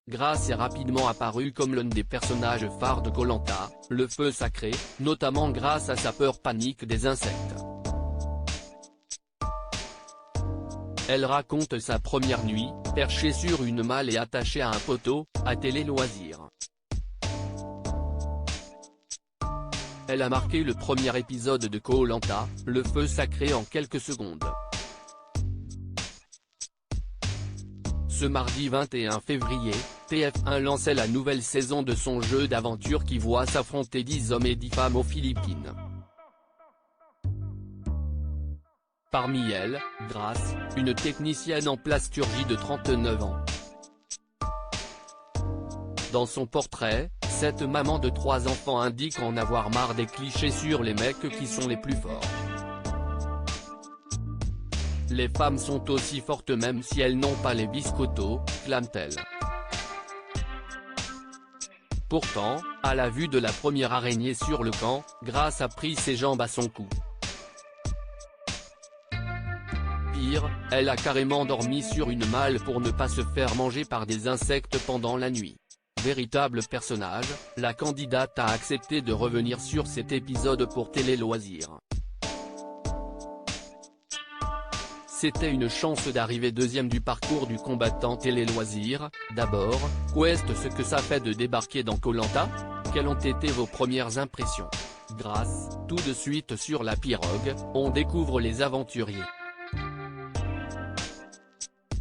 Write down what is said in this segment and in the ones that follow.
Grace est rapidement apparue comme l'un des personnages phares de Koh Lanta, le feu sacré, notamment grâce à sa peur panique des insectes. Elle raconte sa première nuit, perchée sur une malle et attachée à un poteau, à Télé Loisirs. Elle a marqué le premier épisode de Koh Lanta, le feu sacré en quelques secondes. Ce mardi 21 février, TF1 lançait la nouvelle saison de son jeu d'aventure qui voit s'affronter 10 hommes et 10 femmes aux Philippines. Parmi elles, Grace, une technicienne en plasturgie de 39 ans. Dans son portrait, cette maman de 3 enfants indique en avoir marre des clichés sur les mecs qui sont les plus forts. Les femmes sont aussi fortes même si elles n'ont pas les biscottos, clame-t-elle. Pourtant, à la vue de la première araignée sur le camp, Grace a pris ses jambes à son cou. Pire, elle a carrément dormi sur une malle pour ne pas se faire manger par des insectes pendant la nuit. Véritable personnage, la candidate a accepté de revenir sur cet épisode pour Télé Loisirs. C'était une chance d'arriver deuxième du parcours du combattant Télé Loisirs. D'abord, qu'est-ce que ça fait de débarquer dans Koh Lanta? Quelles ont été vos premières impressions? Grace, tout de suite sur la pirogue, on découvre les aventuriers.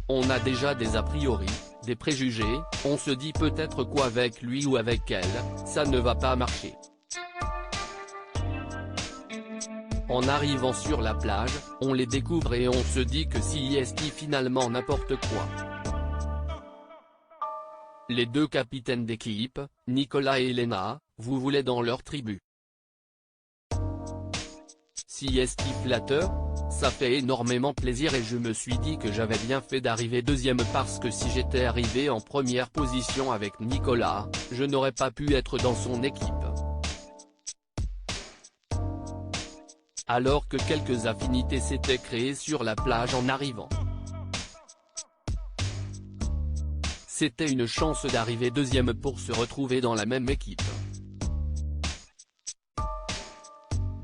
On a déjà des a priori, des préjugés, on se dit peut-être qu'avec lui ou avec elle, ça ne va pas marcher. En arrivant sur la plage, on les découvre et on se dit que si est finalement n'importe quoi. Les deux capitaines d'équipe, Nicolas et Elena, vous voulez dans leur tribu. Si est flatteur? Ça fait énormément plaisir et je me suis dit que j'avais bien fait d'arriver deuxième parce que si j'étais arrivé en première position avec Nicolas, je n'aurais pas pu être dans son équipe. Alors que quelques affinités s'étaient créées sur la plage en arrivant. C'était une chance d'arriver deuxième pour se retrouver dans la même équipe.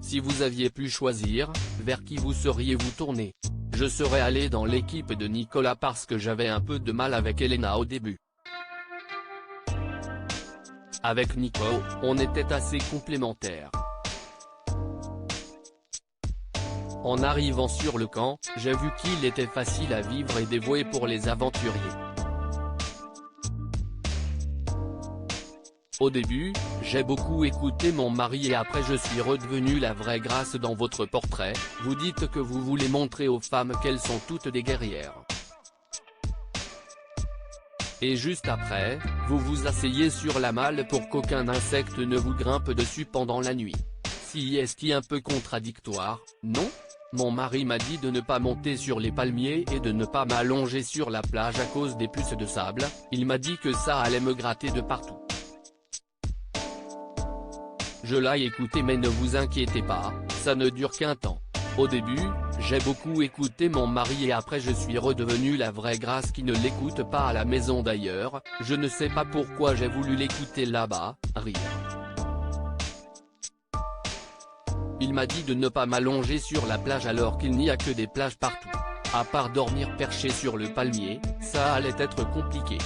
Si vous aviez pu choisir, vers qui vous seriez-vous tourné? Je serais allé dans l'équipe de Nicolas parce que j'avais un peu de mal avec Elena au début. Avec Nico, on était assez complémentaires. En arrivant sur le camp, j'ai vu qu'il était facile à vivre et dévoué pour les aventuriers. Au début, j'ai beaucoup écouté mon mari et après je suis redevenu la vraie Grace dans votre portrait. Vous dites que vous voulez montrer aux femmes qu'elles sont toutes des guerrières. Et juste après, vous vous asseyez sur la malle pour qu'aucun insecte ne vous grimpe dessus pendant la nuit. Si est-ce un peu contradictoire, non? Mon mari m'a dit de ne pas monter sur les palmiers et de ne pas m'allonger sur la plage à cause des puces de sable, il m'a dit que ça allait me gratter de partout. Je l'ai écouté mais ne vous inquiétez pas, ça ne dure qu'un temps. Au début, j'ai beaucoup écouté mon mari et après je suis redevenu la vraie Grace qui ne l'écoute pas à la maison d'ailleurs, je ne sais pas pourquoi j'ai voulu l'écouter là-bas, rire. Il m'a dit de ne pas m'allonger sur la plage alors qu'il n'y a que des plages partout. À part dormir perché sur le palmier, ça allait être compliqué.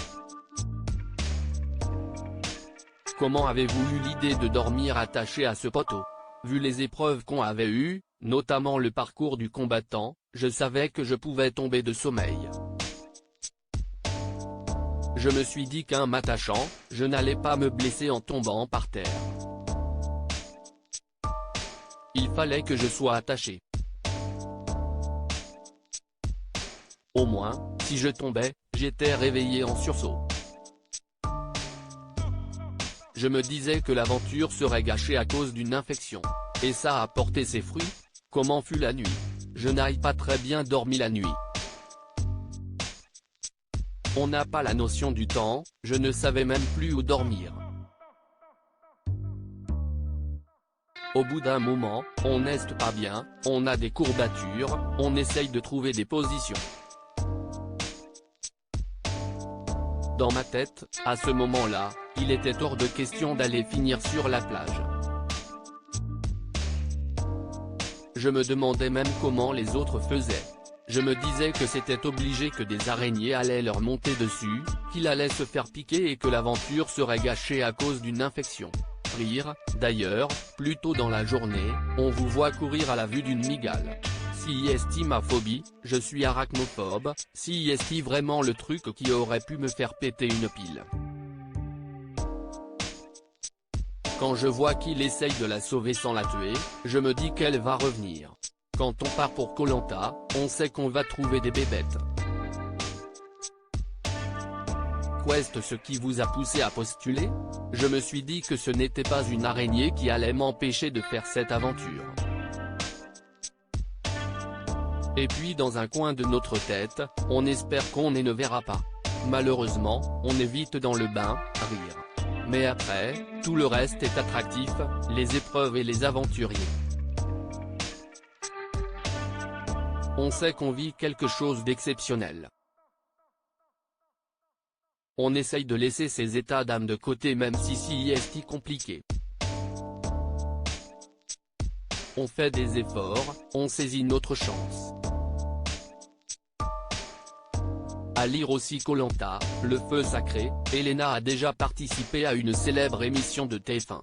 Comment avez-vous eu l'idée de dormir attaché à ce poteau? Vu les épreuves qu'on avait eues, notamment le parcours du combattant, je savais que je pouvais tomber de sommeil. Je me suis dit qu'en m'attachant, je n'allais pas me blesser en tombant par terre. Il fallait que je sois attaché. Au moins, si je tombais, j'étais réveillé en sursaut. Je me disais que l'aventure serait gâchée à cause d'une infection. Et ça a porté ses fruits. Comment fut la nuit? Je n'ai pas très bien dormi la nuit. On n'a pas la notion du temps, je ne savais même plus où dormir. Au bout d'un moment, on n'est pas bien, on a des courbatures, on essaye de trouver des positions. Dans ma tête, à ce moment-là, il était hors de question d'aller finir sur la plage. Je me demandais même comment les autres faisaient. Je me disais que c'était obligé, que des araignées allaient leur monter dessus, qu'ils allaient se faire piquer et que l'aventure serait gâchée à cause d'une infection. Rire, d'ailleurs, plus tôt dans la journée, on vous voit courir à la vue d'une mygale. Si est ma phobie, je suis arachnophobe, si est vraiment le truc qui aurait pu me faire péter une pile. Quand je vois qu'il essaye de la sauver sans la tuer, je me dis qu'elle va revenir. Quand on part pour Koh Lanta, on sait qu'on va trouver des bébêtes. Qu'est-ce ce qui vous a poussé à postuler? Je me suis dit que ce n'était pas une araignée qui allait m'empêcher de faire cette aventure. Et puis dans un coin de notre tête, on espère qu'on ne verra pas. Malheureusement, on est vite dans le bain, à rire. Mais après, tout le reste est attractif, les épreuves et les aventuriers. On sait qu'on vit quelque chose d'exceptionnel. On essaye de laisser ces états d'âme de côté même si c'est compliqué. On fait des efforts, on saisit notre chance. À lire aussi Koh Lanta, le feu sacré, Elena a déjà participé à une célèbre émission de TF1.